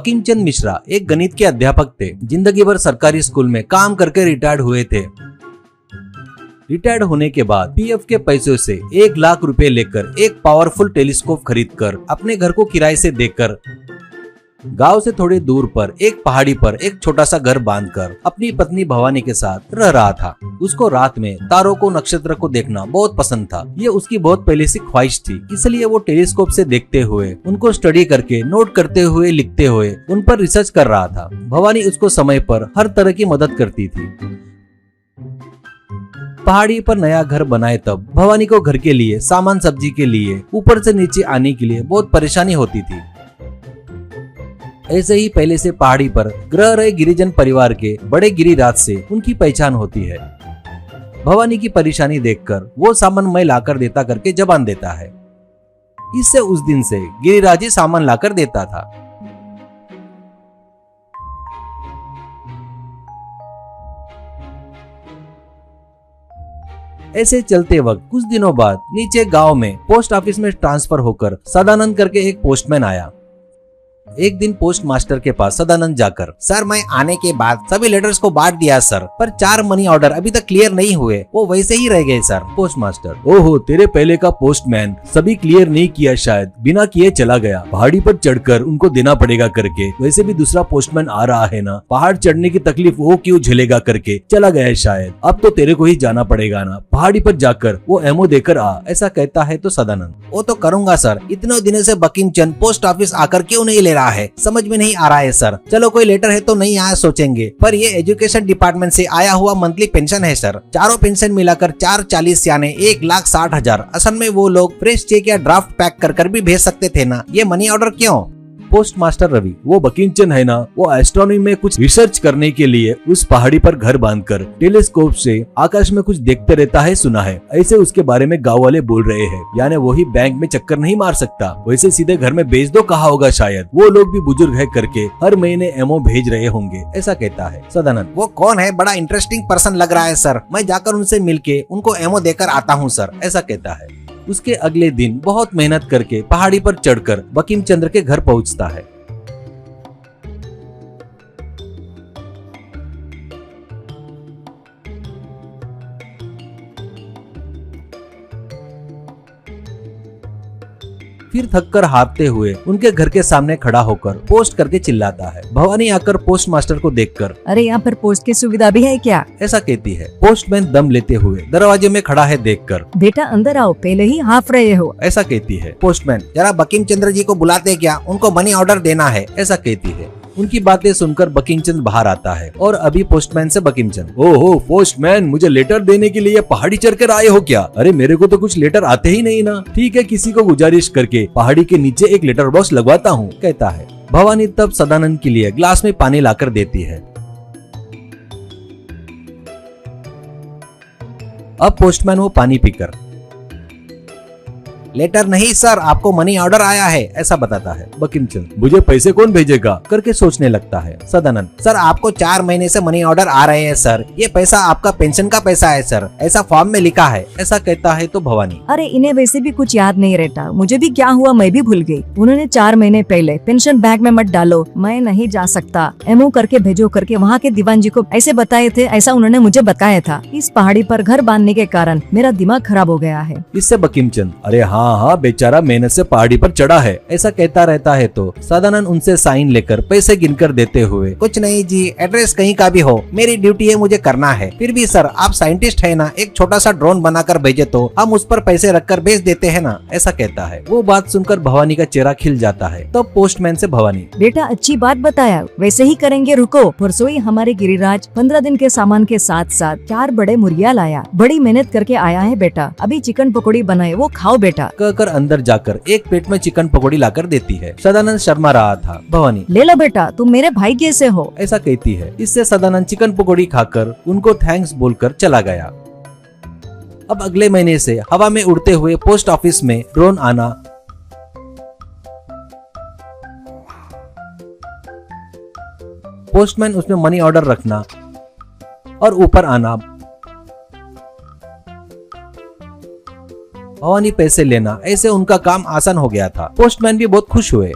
बंकिमचंद्र मिश्रा एक गणित के अध्यापक थे। जिंदगी भर सरकारी स्कूल में काम करके रिटायर्ड हुए थे। रिटायर्ड होने के बाद पीएफ के पैसों से 1 लाख रुपए लेकर एक पावरफुल टेलीस्कोप खरीदकर अपने घर को किराए से देकर गांव से थोड़े दूर पर एक पहाड़ी पर एक छोटा सा घर बांधकर अपनी पत्नी भवानी के साथ रह रहा था। उसको रात में तारों को, नक्षत्र को देखना बहुत पसंद था। ये उसकी बहुत पहले से ख्वाहिश थी, इसलिए वो टेलीस्कोप से देखते हुए, उनको स्टडी करके, नोट करते हुए, लिखते हुए उन पर रिसर्च कर रहा था। भवानी उसको समय पर हर तरह की मदद करती थी। पहाड़ी पर नया घर बनाए तब भवानी को घर के लिए, सामान सब्जी के लिए, ऊपर से नीचे आने के लिए बहुत परेशानी होती थी। ऐसे ही पहले से पहाड़ी पर रह रहे गिरिजन परिवार के बड़े गिरिराज से उनकी पहचान होती है। भवानी की परेशानी देखकर वो सामान मैं लाकर देता करके जबान देता है। इससे उस दिन से गिरिराज ही सामान लाकर देता था। ऐसे चलते वक्त कुछ दिनों बाद नीचे गांव में पोस्ट ऑफिस में ट्रांसफर होकर सदानंद करके एक पोस्टमैन आया। एक दिन पोस्ट मास्टर के पास सदानंद जाकर, सर मैं आने के बाद सभी लेटर्स को बांट दिया सर, पर 4 मनी ऑर्डर अभी तक क्लियर नहीं हुए, वो वैसे ही रह गए सर। पोस्ट मास्टर, ओहो, तेरे पहले का पोस्टमैन सभी क्लियर नहीं किया, शायद बिना किए चला गया। पहाड़ी पर चढ़कर उनको देना पड़ेगा करके, वैसे भी दूसरा पोस्टमैन आ रहा है ना, पहाड़ चढ़ने की तकलीफ वो क्यों झेलेगा करके चला गया है शायद। अब तो तेरे को ही जाना पड़ेगा ना, पहाड़ी पर जाकर वो एमओ देकर आ, ऐसा कहता है तो सदानंद, वो तो करूंगा सर, इतने दिनों से बंकिमचंद पोस्ट ऑफिस आकर क्यों नहीं ले रहा है, समझ में नहीं आ रहा है सर। चलो कोई लेटर है तो नहीं आया सोचेंगे, पर ये एजुकेशन डिपार्टमेंट से आया हुआ मंथली पेंशन है सर। चारों पेंशन मिलाकर 440 यानी 1,60,000। असल में वो लोग फ्रेश चेक या ड्राफ्ट पैक कर भी भेज सकते थे ना, ये मनी ऑर्डर क्यों? पोस्ट मास्टर रवि, वो बंकिमचंद है ना, वो एस्ट्रोनॉमी में कुछ रिसर्च करने के लिए उस पहाड़ी पर घर बांधकर टेलीस्कोप से आकाश में कुछ देखते रहता है, सुना है। ऐसे उसके बारे में गांव वाले बोल रहे हैं, यानी वही बैंक में चक्कर नहीं मार सकता, वैसे सीधे घर में भेज दो कहा होगा शायद। वो लोग भी बुजुर्ग है करके हर महीने एमओ भेज रहे होंगे, ऐसा कहता है सदानंद। वो कौन है? बड़ा इंटरेस्टिंग पर्सन लग रहा है सर, मैं जाकर उनसे मिलके उनको एमओ देकर आता हूँ सर, ऐसा कहता है। उसके अगले दिन बहुत मेहनत करके पहाड़ी पर चढ़कर बंकिमचंद्र के घर पहुंचता है। फिर थककर हारते हुए उनके घर के सामने खड़ा होकर पोस्ट करके चिल्लाता है। भवानी आकर पोस्ट मास्टर को देखकर, अरे यहाँ पर पोस्ट की सुविधा भी है क्या, ऐसा कहती है। पोस्टमैन दम लेते हुए दरवाजे में खड़ा है देखकर, बेटा अंदर आओ, पहले ही हाफ रहे हो, ऐसा कहती है। पोस्टमैन, जरा बंकिमचंद्र जी को बुलाते क्या, उनको मनी ऑर्डर देना है, ऐसा कहती है। उनकी बातें सुनकर बंकिमचंद्र बाहर आता है और अभी पोस्टमैन से बंकिमचंद्र, ओहो पोस्टमैन, मुझे लेटर देने के लिए पहाड़ी चढ़कर आए हो क्या? अरे मेरे को तो कुछ लेटर आते ही नहीं ना। ठीक है, किसी को गुजारिश करके पहाड़ी के नीचे एक लेटर बॉक्स लगवाता हूँ, कहता है। भवानी तब सदानंद के लिए ग्लास में पानी लाकर देती है। अब पोस्टमैन वो पानी पीकर, लेटर नहीं सर, आपको मनी ऑर्डर आया है, ऐसा बताता है। बंकिमचंद्र, मुझे पैसे कौन भेजेगा करके सोचने लगता है। सदानंद, सर आपको 4 महीने से मनी ऑर्डर आ रहे हैं सर, ये पैसा आपका पेंशन का पैसा है सर, ऐसा फॉर्म में लिखा है, ऐसा कहता है तो भवानी, अरे इन्हें वैसे भी कुछ याद नहीं रहता, मुझे भी क्या हुआ मैं भी भूल गई। उन्होंने 4 महीने पहले पेंशन बैंक में मत डालो, मैं नहीं जा सकता, एमओ करके भेजो करके वहाँ के दीवान जी को ऐसे बताए थे, ऐसा उन्होंने मुझे बताया था। इस पहाड़ी पर घर बांधने के कारण मेरा दिमाग खराब हो गया है। इससे बंकिमचंद, अरे हाँ, बेचारा मेहनत से पहाड़ी पर चढ़ा है, ऐसा कहता रहता है तो सदानंद उनसे साइन लेकर पैसे गिनकर देते हुए, कुछ नहीं जी, एड्रेस कहीं का भी हो, मेरी ड्यूटी है, मुझे करना है। फिर भी सर आप साइंटिस्ट है ना, एक छोटा सा ड्रोन बनाकर भेजे तो हम उस पर पैसे रखकर भेज देते हैं ना, ऐसा कहता है। वो बात सुनकर भवानी का चेहरा खिल जाता है। तब तो पोस्टमैन से भवानी, बेटा अच्छी बात बताया, वैसे ही करेंगे, रुको। परसों ही हमारे गिरिराज 15 दिन के सामान के साथ साथ 4 बड़े मुर्गियां लाया, बड़ी मेहनत करके आया है बेटा, अभी चिकन पकौड़ी बनाए, वो खाओ बेटा, कहकर अंदर जाकर एक प्लेट में चिकन पकौड़ी लाकर देती है। सदानंद शर्मा रहा था। भवानी, ले लो बेटा, तुम मेरे भाई कैसे हो, ऐसा कहती है। इससे सदानंद चिकन पकौड़ी खाकर उनको थैंक्स बोलकर चला गया। अब अगले महीने से हवा में उड़ते हुए पोस्ट ऑफिस में ड्रोन आना, पोस्टमैन उसमें मनी ऑर्डर रखना और ऊपर आना, भवानी पैसे लेना, ऐसे उनका काम आसान हो गया था। पोस्टमैन भी बहुत खुश हुए।